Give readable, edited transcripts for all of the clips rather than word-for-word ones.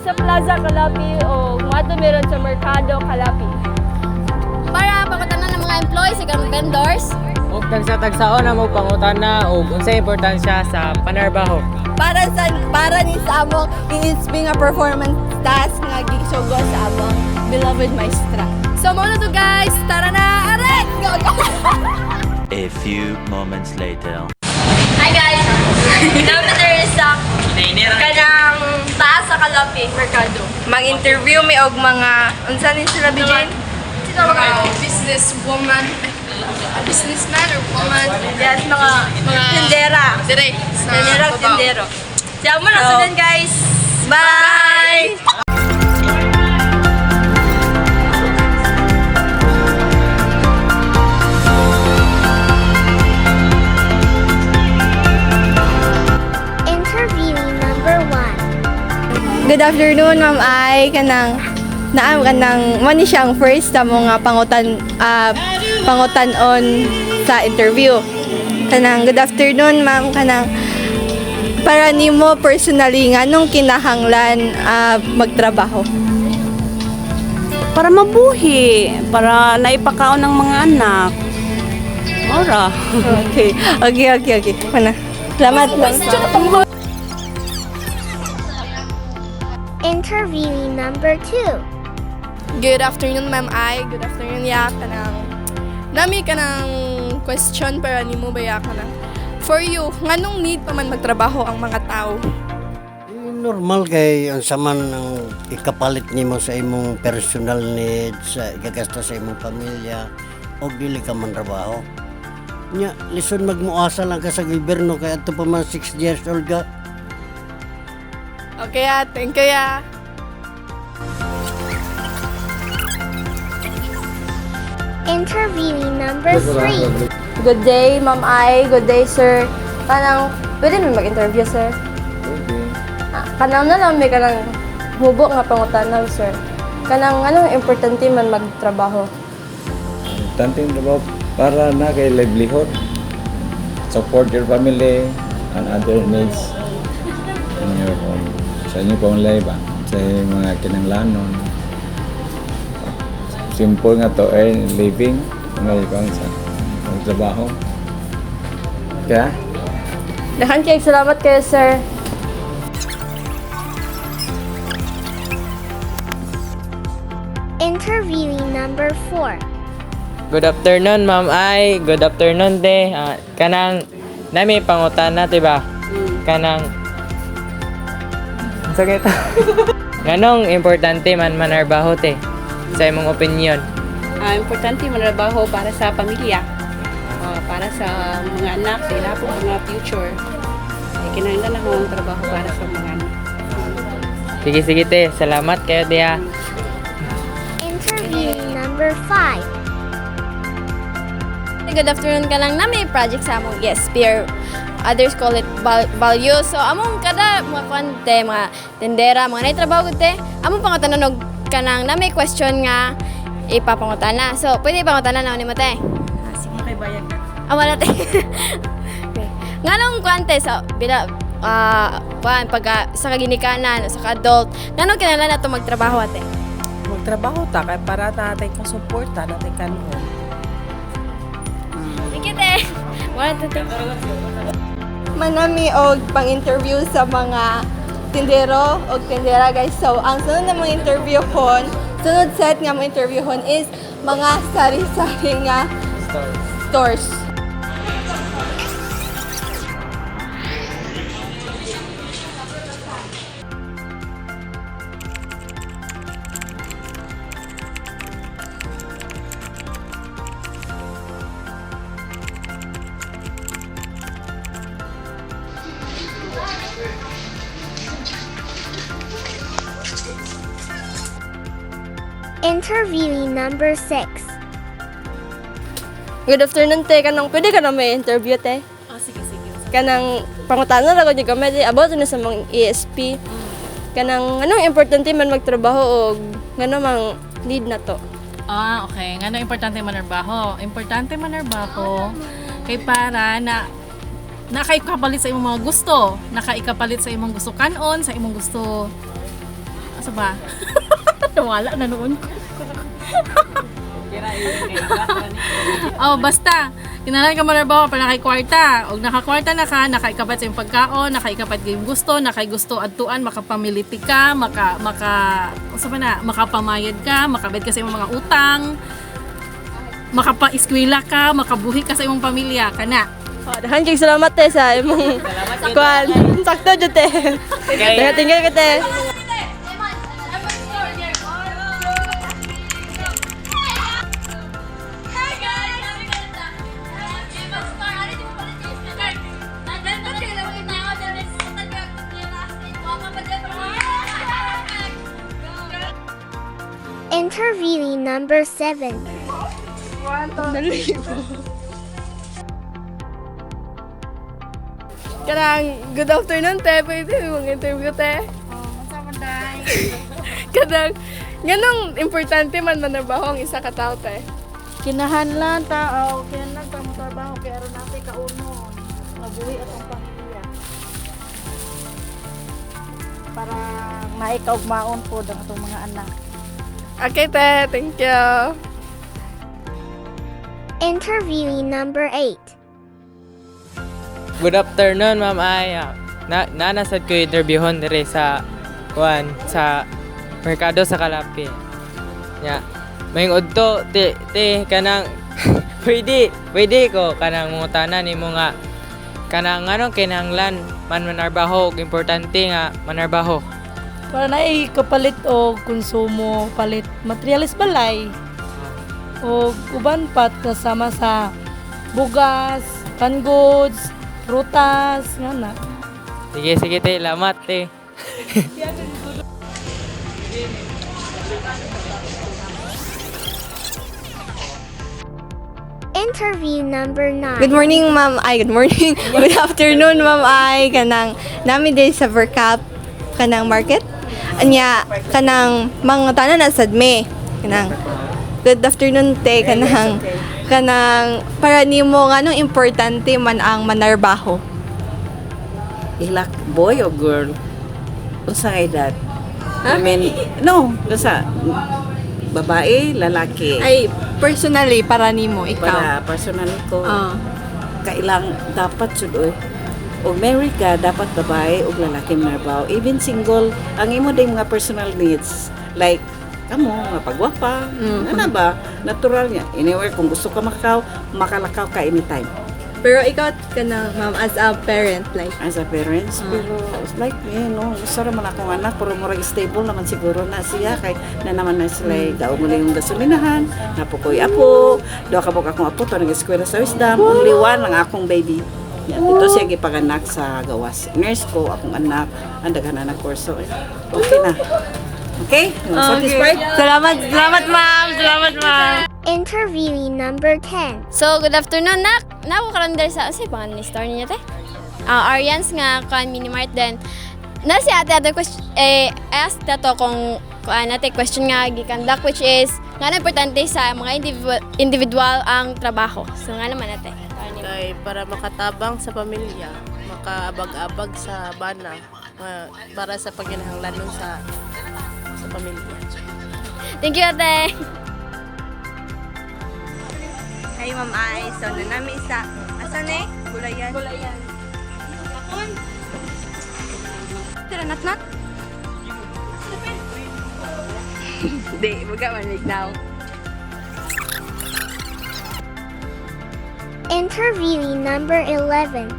sa Plaza Calapi o mato meron sa Mercado Calapi. Para pangutanan ng mga employees ug vendors. Ug tagsa-tagsaon na mo pangutana ug unsay importansya sa panarbaho. Para ni sa among it's being a performance task nga gisugo sa among beloved maestra. So mo na to guys, tara na, aret! Go, go! A few moments later. Hi guys! Kilometer sa kanang taas sa Calapi, Mercado. Mag-interview mi og mga unsa ni sila Bijay? Sino mga businesswoman, businessman or woman? Yes, mga tindera. Dire. Tindera, tindero. Siya mo na so, guys. Bye! Interview number 1. Good afternoon, Ma'am Ay. Kanang naam kanang mo ni siyang first sa mga pangutanon sa interview. Kanang good afternoon, Ma'am. Kanang para nimo personally nganong kinahanglan magtrabaho? Para mabuhi, para naipakaon ng mga anak. Ora. Okay. Mana? Salamat. Interview number 2. Good afternoon, Ma'am Ay. Good afternoon, ya. Nami ka ng question para ni mo ba ya ka na. For you, nganong need pa man magtrabaho ang mga tao? Normal kay unsa man ang ikapalit nimo sa imong personal needs, sa igagasta sa imong pamilya og dili ka man trabaho. Nya lison magmuasa lang ka sa gobyerno kay adto pa man 6 years old ka. Okay, ya. Thank you, ya. Interview number 3. Good day, Ma'am Ay. Good day, sir. Kanang pwede mo mag-interview, sir? Kanang na lang may kanang hubo nga pangutanan, sir. Kanang anong importante man magtrabaho? Tanting trabaho para na kay livelihood, support your family and other needs in your home. Sa inyo pong life, sa mga kinanglanon. Simple nga to earn living, may kang sa trabaho. Kaya? Dahan kayo, salamat kayo, sir. Interview number 4. Good afternoon, Ma'am Ay. Good afternoon, te. Kanang nami pangutana, diba? Kanang sakit. Nganong importante man manarbaho, te? Sa imong opinion. Importante manarbaho para sa pamilya. Para sa mga anak, sa ila po mga future. Kinahanglan ako ang trabaho para sa mga anak. Sige, te. Salamat kayo, te. Interview number 5. Good afternoon ka lang na may project sa among ESP or others call it value. So among kada mga konte, mga tendera, mga naitrabaho te, among pangutanan og kanang na may question nga ipapangutana. So pwede ipangutana na ni mo te. Sige, kay bayad ka. Wala te. Okay. Nganong kwante sa bila pag sa kaginikanan sa adult, nganong kinahanglan nato magtrabaho ate? Magtrabaho ta kay para tatay ka suporta natay kanon. Sige te. Wala te. Manami og pang-interview sa mga tindero o tindera, guys. So, ang sunod na mga interview hon, sunod set nga mga interview hon is mga sari-sari nga stores. Interview number 6. Good afternoon, te. Kanang pwede ka na may interview, te? Sige. Kanang pangutana lang ko di kami about na sa mga ESP. Kanang anong importante man magtrabaho o ngano mang need na to? Okay. Ngano importante manarbaho? Importante manarbaho kay para na nakaikapalit sa imong mga gusto, nakaikapalit sa imong gusto kanon, sa imong gusto Sa ba? Wala na noon ko. Oh, basta. Kinalan ka manarbaho para kay kwarta. Og nakakwarta na ka, nakaikapat sa iyong pagkaon, nakaikapat yung gusto, nakay-gusto adtuan, makapamiliti ka, makapamayad ka, makabed ka sa iyong mga utang, makapa-eskwela ka, makabuhi ka sa iyong pamilya, kana. Dahan kay salamat te sa imong kuan. Sakto jud te. Kaya tinggal ka te. Interviewee number 7. Kanang, good afternoon, te. Pwede mong interview, te. Kanang, ganong importante man manarbaho ang isa ka tao, te. Kinahanglan tao, kinahanglan ta mo trabaho kay aron natin kauno, mabuhi atong pamilya. Para maikaugmaon po ang atong mga anak. Okay, te. Thank you. Interviewee number 8. Good afternoon, Ma'am Ay. Nanasad ko interviewon dire sa merkado sa Kalapi. Ya. Mayong udto ti kanang pwede ko kanang mungutanan nimo nga kanang anong kinahanglan manarbaho ug importante nga manarbaho. Para na kapalit o konsumo, palit materialis balay. O uban pat kasama sa bugas, canned goods, prutas, nga na. Sige te, lamat te. Interview number 9. Good morning, Ma'am Ay. Good morning. Good afternoon, Ma'am Ay. Kanang nami day sa Vercap kanang market. Anya kanang mga tanan na sadme. Kanang good afternoon te kanang para nimo nganong importante man ang manarbaho. Ilak boy o girl? Unsa nga edad? I mean, no, unsa? Babae, lalaki. Ay, personally para nimo ikaw. Para personal ko, Ah. kailang dapat sudoy. O married ka, dapat babae o lalaki marbaw. Even single, ang imo day mga personal needs. Like, kamo, mga pagwapa, ano ba? Natural niya. Anywhere, kung gusto ka makalakaw ka anytime. Pero ikaw kanang ma'am as a parent like As a parents, pero like, gusto naman akong anak, pero murag stable naman siguro na siya, kay na naman na sila, daw mo na yung gasolinahan, napukoy apo, daw kabok akong apo, to nag-eskwela sa wisdom, only one ang akong baby. Yan, ito siya gipanganak sa gawas. Nurse ko, akong anak, ang daghan na ng kurso. Okay na. Okay? Satisfied? Salamat ma'am. Salamat ma'am. Interviewee number 10. So, good afternoon, nak. Nako karon der sa say pangalan ni store niya te. Arians nga kan Minimart then na si ate question ask dato kung nate question nga gikandak which is nga importante sa mga individual ang trabaho. So nga naman nate. Kay para makatabang sa pamilya, makaabag-abag sa bana, para sa pagkinahanglan nun sa pamilya. Thank you ate. Hi ma'am Ay. So nanami sa asa ne? Gulayan. Tara natnat. Di, buka man now. Interviewee number 11.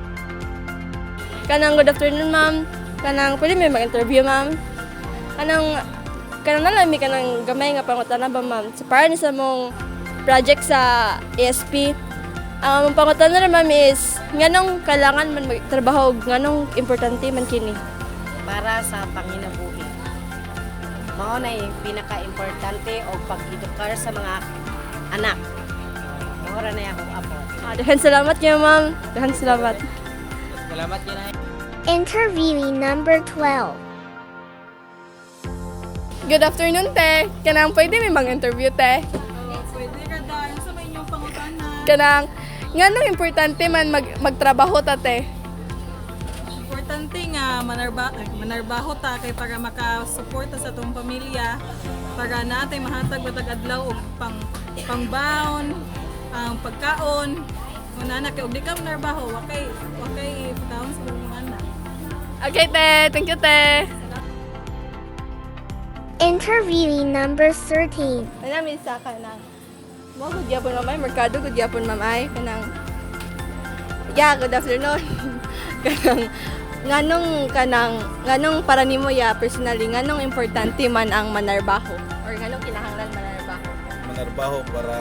Kanang good afternoon ma'am. Kanang pwede may mag-interview ma'am. Kanang nalami kanang gamay nga pangutana ba ma'am. So para ni sa mong project sa ASP. Ang pangutana na ma'am is nganong kailangan man magtrabaho nganong importante man kini. Para sa panginabuhi. Mao na yung pinaka-importante o pag-edukar sa mga anak. Mao ra na akong apo. Dahan salamat niyo ma'am. Dahan salamat. Salamat yun ay. Interviewee number 12. Good afternoon, te. Kanang pwede may mag-interview, te. Pwede ka dahil sa may inyong pangutanan. Kanang, nga nung importante man magtrabaho, tate. Importante nga nga manarbaho ta kay para makasuporta sa tong pamilya para natay mahatag matag adlaw og pangbaon ang pagkaon una na kay og di ka manarbaho wakay pagkaon sa mga anak. Okay, te. Thank you, te. Interviewee number 13. Namin sa kanang mo good yapon mamay, merkado good yapon mamay kanang good afternoon. nganong para nimo ya personally nganong importante man ang manarbaho or nganong kinahanglan manarbaho? Manarbaho para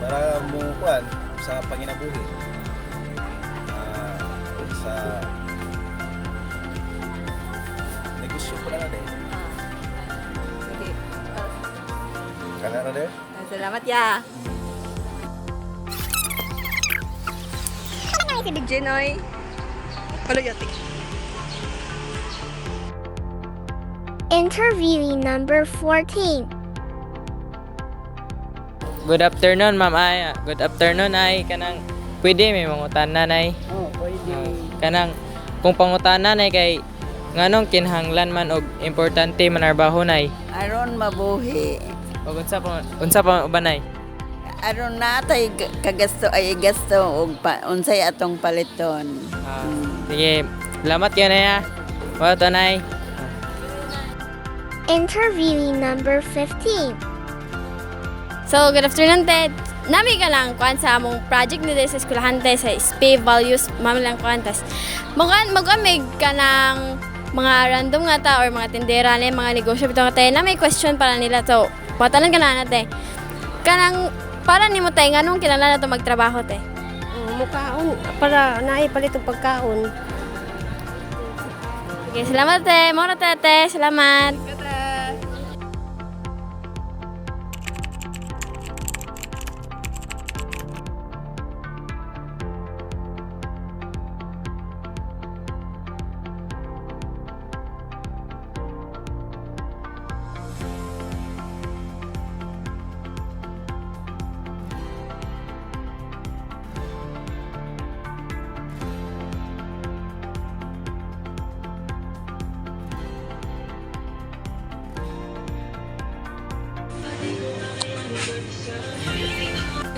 para mukuan sa panginabuhi. Sa negosyo pala na din. Okay. Kana na din? Salamat ya. Si Big Jenoy. Paloyote. Interviewee number 14. Good afternoon, Ma'am Ay. Good afternoon, Ay. Kanang pwede may mangutanan, Ay. Oh, pwede. Kanang kung pangutanan, Ay, kay nganong kinahanglan man og importante manarbaho, Nay. Aron mabuhi. O unsa pa uban, Nay? Aron natay kagasto ay gasto og unsay atong paliton. Sige, salamat yun, Nay. Wato, Nay. Interviewee number 15. So, good afternoon, Ted. Nami ka lang kuan sa among project nito sa eskwelahan te sa SPE values mami lang kuan tas mag-amig ka ng mga random nga ta or mga tindera na mga negosyo bitaw nga na may question para nila so patalan ka na nate kanang para nimo tay nganong kinahanglan nato magtrabaho te Mukhaon para naipalit ang pagkaon. okay salamat te mo na te salamat.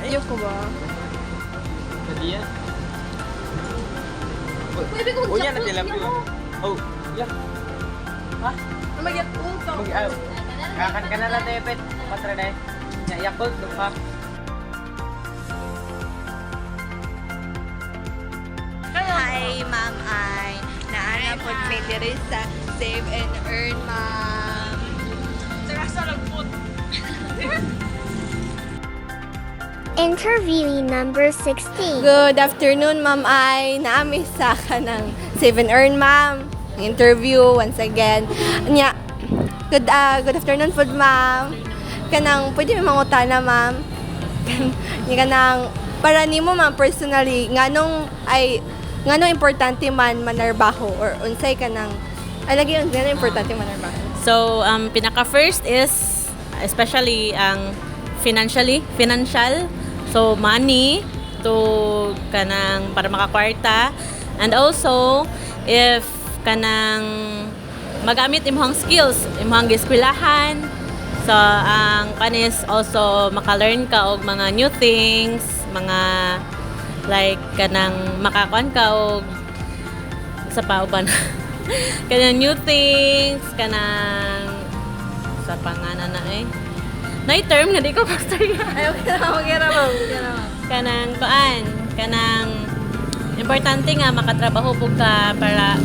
Ayoko ba? Nadia? Pwede ko Unya na sila po. Oh, yeah. Ha? Magyat ko. Kakan ka na lang, Tepet. Patra na eh. Yakult, ha? Hi, Ma'am Ay. Naana po may diri sa Save and Earn, Ma'am. Sarasa lang po. Interviewee number 16. Good afternoon, Ma'am Ay. Naami sa kanang Save and Earn, Ma'am. Interview once again. Nya, good afternoon food, Ma'am. Kanang pwede may mangutana, Ma'am. Kanang para nimo, Ma'am, personally, nganong importante man manarbaho or unsay kanang lagi nganong importante manarbaho. So, pinaka first is especially ang financial. So, money to kanang para makakwarta. And also, if kanang magamit imong skills, imong eskwelahan. So, ang kanis also maka-learn ka og mga new things, mga like kanang makakuan ka og sa pauban. Kanang new things, kanang sa panganan na eh. Na-term nga di ko pastor yan. Ayaw ka na Kanang importante nga makatrabaho po ka para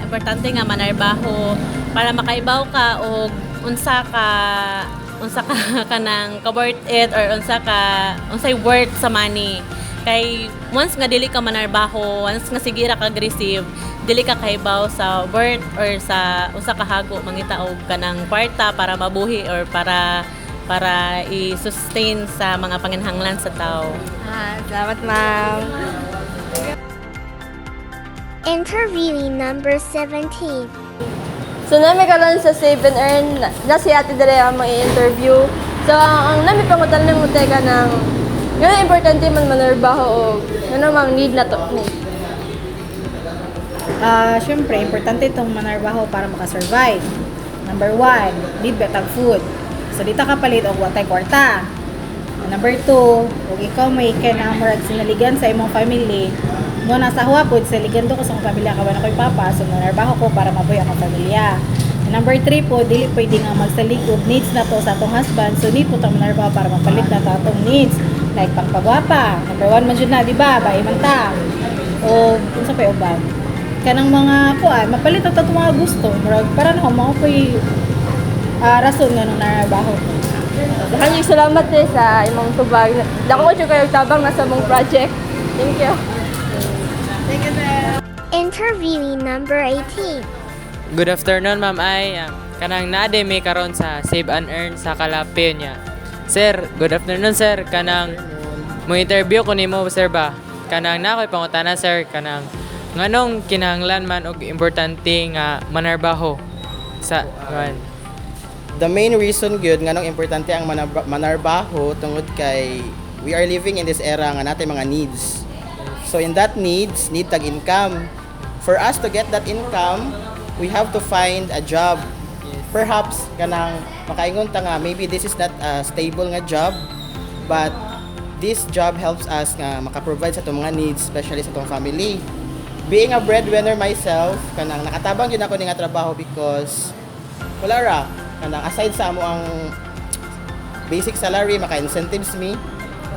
importante nga manarbaho para makaibaw ka og unsa ka kanang ka-worth it or unsay worth sa money. Kay once nga dili ka manarbaho, once nga sige ra ka receive, dili ka kaibaw sa worth or sa usa ka hago mangita og kanang kwarta para mabuhi or para i-sustain sa mga panginahanglan sa tao. Salamat, Ma'am. Interviewee number 17. So, nami ka lang sa Save and Earn, na si Ate Dere ang mga interview. So, ang nami pangutan ng muteka ng Nga importante man manarbaho o ano mang need na to. Siyempre, importante itong manarbaho para makasurvive. Number 1, need betang food. So, dito ka palit og watay kwarta. Number 2, kung ikaw may kanamurag sinaligan sa imong family, mo nasa huwapod, saligan do ko sa akong pamilya, kawan ako'y papa, so manarbaho ko para mabuhay ang akong pamilya. Number 3 po, dili pwede nga magsaligod needs na to sa atong husband, so need po itong manarbaho para mapalit na to atong needs. Like, pangpagwapa. Number 1 man dyan na, di ba? Bae man ta. O, kung sa pa uban. Kanang mga kuan, mapalit na to mga gusto. Murag, para na mo ko'y rason nga nung narbaho. Maraming salamat sa imong tubag. Dako ko siya kayo tabang nasa mong project. Thank you. Interviewee number 18. Good afternoon, Ma'am Ay. Kanang naade may karon sa Save and Earn sa Kalapyo niya. Sir, good afternoon, sir. Kanang mo interview ko nimo, sir ba? Kanang na ako'y pangutana, sir. Kanang nganong kinahanglan man og importante nga manarbaho sa kuan. The main reason gyud nganong importante ang manarbaho tungod kay we are living in this era nga natay mga needs. So in that needs, need tag income. For us to get that income, we have to find a job. Perhaps kanang makaingon ta nga maybe this is not a stable nga job, but this job helps us nga maka-provide sa itong mga needs, especially sa itong family. Being a breadwinner myself, kanang nakatabang yun ako ni nga trabaho because wala ra, kanang aside sa amo ang basic salary, maka-incentives me,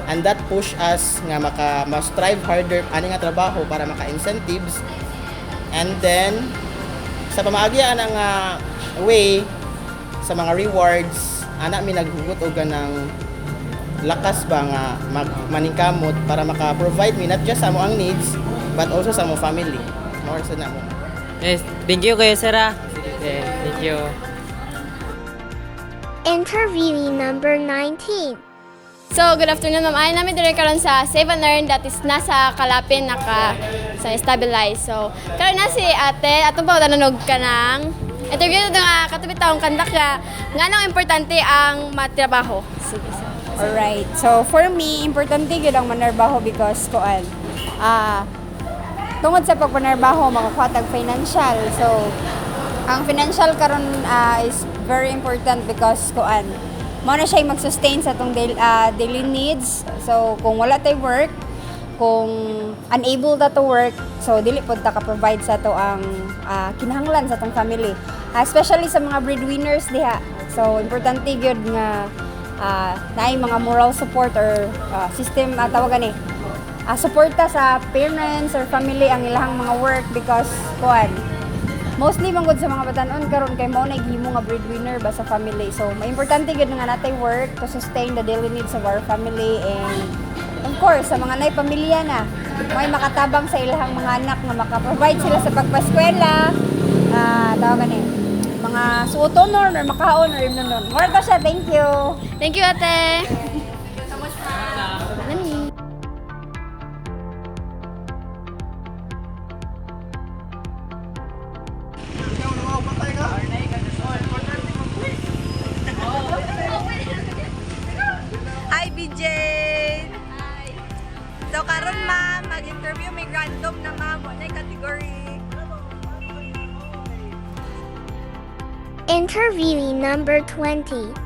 and that push us nga ma-strive harder ani nga trabaho para maka-incentives. And then sa pamaagyan ang way sa mga rewards, ana mi naghugot og ganang lakas ba nga maningkamot para maka-provide me not just sa amo ang needs but also sa amo family. More sa namo. Yes, thank you kayo, sir. Thank you. Interviewee number 19. So, good afternoon, Ma'am Ay. Namin dire karon sa Save and Learn that is nasa Kalapin sa stabilize. So, karon na si ate atong pagtananog ka ng interview na nga katubit taong kandak nga nganong importante ang matrabaho. Sige. Alright. So, for me, importante gyud ang manarbaho because tungod sa pagpanarbaho makakuha tag financial. So, ang financial karon is very important because mo na siya mag-sustain sa itong daily needs. So, kung wala tayo work, kung unable ta to work, so dili po ta ka-provide sa ito ang kinahanglan sa itong family. Especially sa mga breadwinners diha. So, importante yun nga naay mga moral support or system, tawagan suporta sa parents or family ang ilahang mga work because mostly manggod sa mga batanon karon kay mao na gihimo nga breadwinner ba sa family. So, maimportante gyud nga natay work to sustain the daily needs of our family and of course sa mga nay pamilya na may makatabang sa ilahang mga anak nga maka-provide sila sa pagpaskwela, tawagan mga suotonon or makaon or imnonon. More ta siya. Thank you. Thank you, ate. Hi, BJ! Hi! So, karon ma'am, mag-interview may random na ma'am. Ano yung category? Interviewee number 20.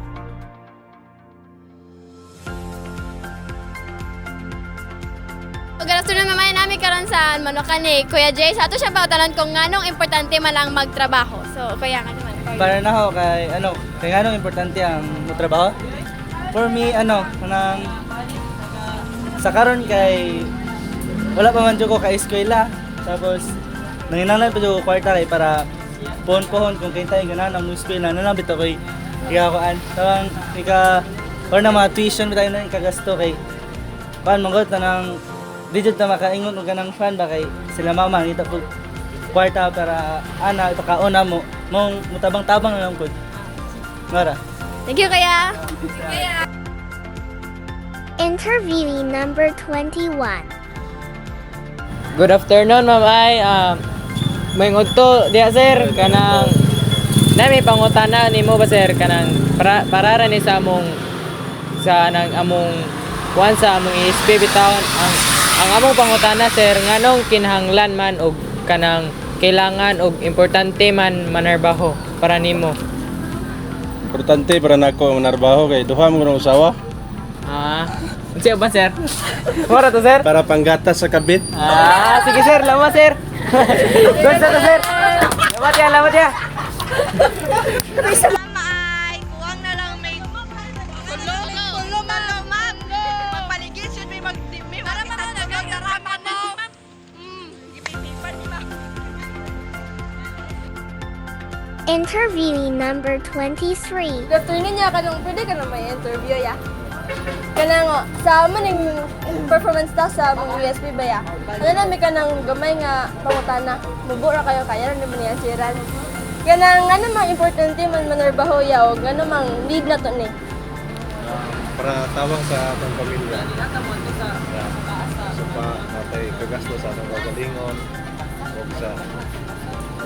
Good afternoon, mamaya namin karon sa Manokan ni Kuya Jay. Sa ato siya pautanan kung nganong importante man lang magtrabaho. So, kuya nga naman. Para na ho kay nganong importante ang magtrabaho? For me, kanang sa karon kay wala pa man jud ko ka eskwela. Tapos nanginanglan pa jud ko kwarta kay para pohon-pohon kung kintay ganan ang eskwela na lang bitaw koy ikakuan. Tawang or na mga tuition bitaw na ikagasto kay mangot na nang di jud ta makaingon og ganang fan ba kay sila mama ngita po kwarta para ipakauna mo mong mutabang-tabang na lang pud. Ngara. Thank you, kuya. Interviewee number 21. Good afternoon, Ma'am Ay. Mayngod to diya, sir, kanang nami pangutana nimo ba, sir, kanang para ni sa among kuan sa among ESP bitawon ang among pangutana sir nganong kinahanglan man og kanang kailangan og importante man manarbaho para nimo. Importante para nako manarbaho kay duha mo ng usawa. Unsa ba sir? Mora to sir? Para panggatas sa kabit. Sige sir, lama sir. Doon sa to sir. Lamat ya, lamat ya. Mama ay, kuwang na lang may kulo ma'am. Magpaligid yun, may magdaraman mo. Ipipipan ni ma'am. Interviewee number 23. Good afternoon niya, kanong pwede ka na may interview ya. Kanang sa amon yung performance ta sa mga USP ba ya. Ano na may kanang gamay nga pangutana. Mubura kayo kaya rin naman niya siran. Kanang ano mang importante man manarbaho ya o ano mang need na to ni. Para tawang sa atong pamilya. So pa natay kagasto sa atong kagalingon o sa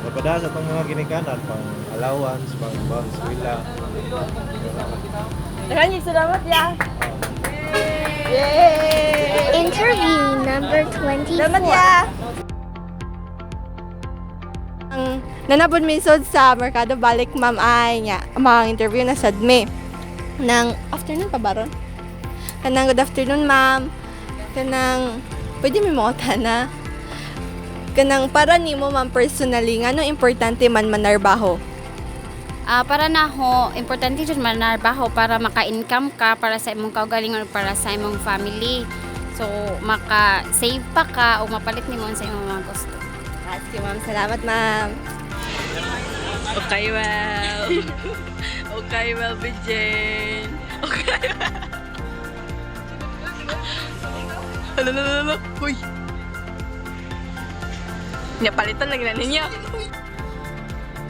napada sa atong mga ginikanan pang allowance, pang bawang eskwela. Maraming salamat ya. Interviewee number 24. Salamat ya. Ang nanapod misod sa Mercado Balik ma'am ay nga mga interview na sad me. Nang afternoon pa baron? Kanang good afternoon ma'am. Kanang pwede may mga na. Kanang para nimo ma'am personally ngano importante man manarbaho? Para na ho, importante jud manarbaho para maka-income ka para sa imong kaugalingon para sa imong family. So maka-save pa ka o mapalit nimo sa imong mga gusto. Sige ma'am, salamat ma'am. Okay, well. Okay, well, Bijen. Okay, well. Hala. Uy. Napalitan lagi na ninyo.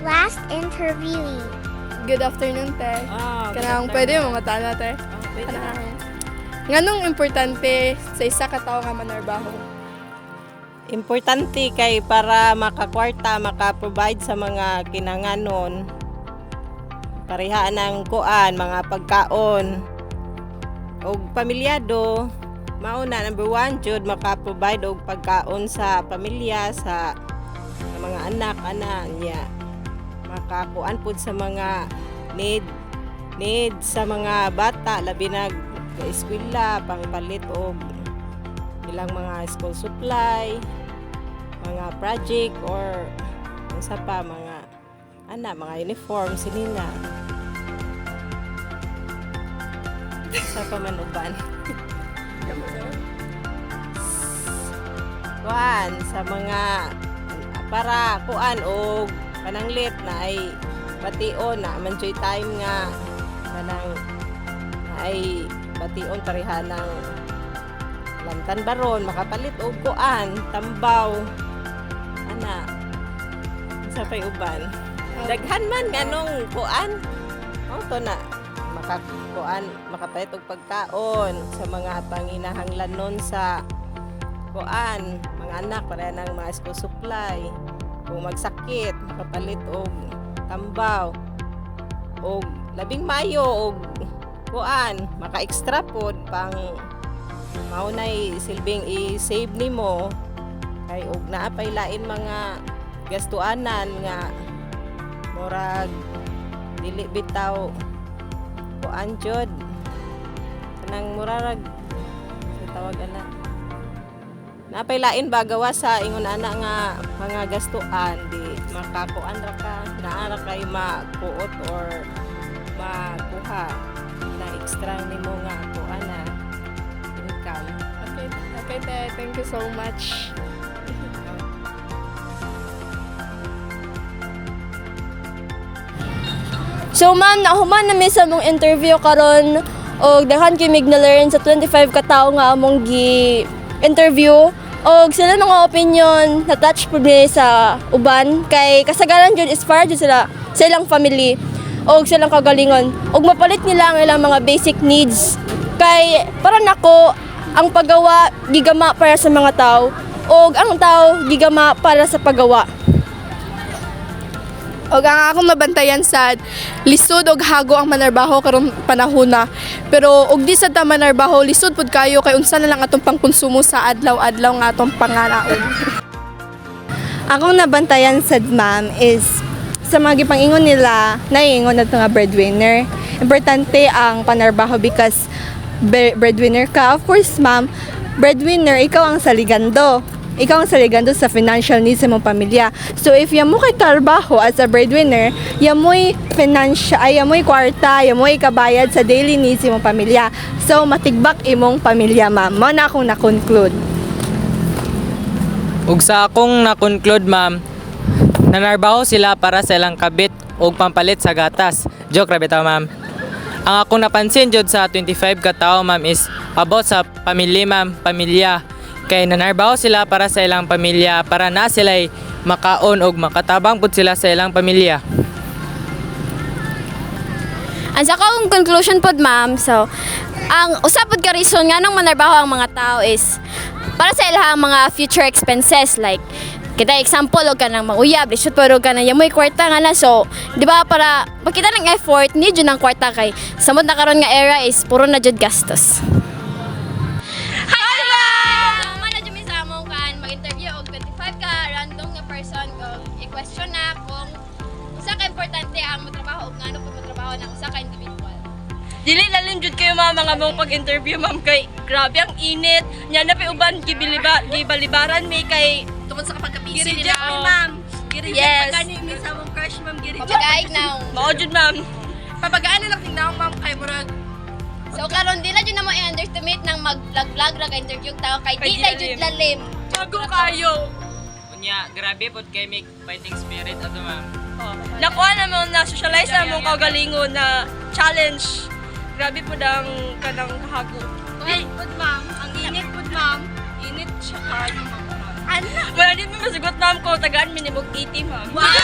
Last interviewee. Good afternoon, te. Kanang pwede mo matana, te. Kanang nganong importante sa isa ka tawo nga manarbaho? Importante kay para makakwarta, maka-provide sa mga kinanganon. Pareha ng kuan, mga pagkaon. Og pamilyado, mauna number 1 jud maka-provide og pagkaon sa pamilya sa mga anak niya. Makakuan pud sa mga need sa mga bata labi na eskwela, pangpalit og ilang mga school supply, mga project or sa pa mga mga uniform sinina. Sa pamanuban. Kuan sa mga para kuan og pananglit na ay bation na man joy time nga kanang ay bation pareha ng lantan baron makapalit og kuan tambaw sa pay uban daghan man nganong kuan to na makapalit og pagkaon sa mga panginahanglan nun sa kuan mga anak para ng mga school supply kung magsakit makapalit og tambaw og labing mayo og kuan maka-extra pod pang maunay silbing i-save nimo kay og naapay lain mga gastuanan nga murag dili bitaw kuan jud kanang murag tawag ana naapay lain ba gawa sa ingon ana nga mga gastuan di makakuan ra ka naa ra kay makuot or makuha na extra nimo nga kuan na income. Okay, thank you so much. So ma'am, nahuman na mi sa mong interview karon og daghan kimig na learn sa 25 ka tawo nga among gi-interview og sila mga opinion na touch po sa uban kay kasagaran jud inspired jud sila sa ilang family og silang kagalingon og mapalit nila ang ilang mga basic needs kay para nako ang paggawa gigama para sa mga tao og ang tao gigama para sa paggawa. Og ang akong nabantayan sa lisod og hago ang manarbaho karong panahona. Pero og di sa ta manarbaho lisod pud kayo kay unsa na lang atong pangkonsumo sa adlaw-adlaw nga atong panganaon. Akong nabantayan sad ma'am is sa mga gipangingon nila, naiingon na nga breadwinner. Importante ang panarbaho because breadwinner ka. Of course ma'am, breadwinner, ikaw ang saligando. Ikaw ang saligando sa financial needs sa mong pamilya. So if yamo kay trabaho as a breadwinner, yamoy financial, yamoy kwarta, yamoy kabayad sa daily needs sa mong pamilya. So matigbak imong pamilya ma'am. Mo na akong na-conclude. Ug sa akong na-conclude ma'am, nanarbaho sila para sa ilang kabit ug pampalit sa gatas. Joke ra bitaw ma'am. Ang akong napansin jud sa 25 ka tawo ma'am is about sa pamilya. Kay nanarbaho sila para sa ilang pamilya para na sila'y makaon ug makatabang pud sila sa ilang pamilya. Ang sa akong conclusion pod ma'am, so ang usapod ka reason nga nung manarbaho ang mga tao is para sa ilang mga future expenses like kita example og kanang manguyab, lisod pero kanang yamoy kwarta nga na so, di ba para makita ng effort ni jud ang kwarta kay samot na karon nga era is puro na jud gastos. Mag-interview og 25 ka random nga person og i-question na kung usa ka importante ang motrabaho ug ngano pud motrabaho ng usa ka individual. Dili lalim jud kayo mga mong pag-interview ma'am kay grabe ang init. Nya na pa uban gibalibaran may kay tungod sa pagka-busy nila. Ma'am. Yes. Pagani mi sa mong crush ma'am giri. Papagaig now. Mao jud ma'am. Papagaan na lang tingnan ma'am kay murag So karon di na jud na mo i-underestimate nang mag-vlog ra ka interview tao kay di na jud lalim. Bago kayo. Unya, grabe pod kay may fighting spirit ato ma'am. Nakuha na mo na socialize na mong kagalingon na challenge. Grabe po ang kanang kahago. Ay, pod ma'am, ang init pod ma'am. Init siya kayo ma'am. Wala din mo masugot ma'am ko tagaan minimog 80 ma'am. Wow!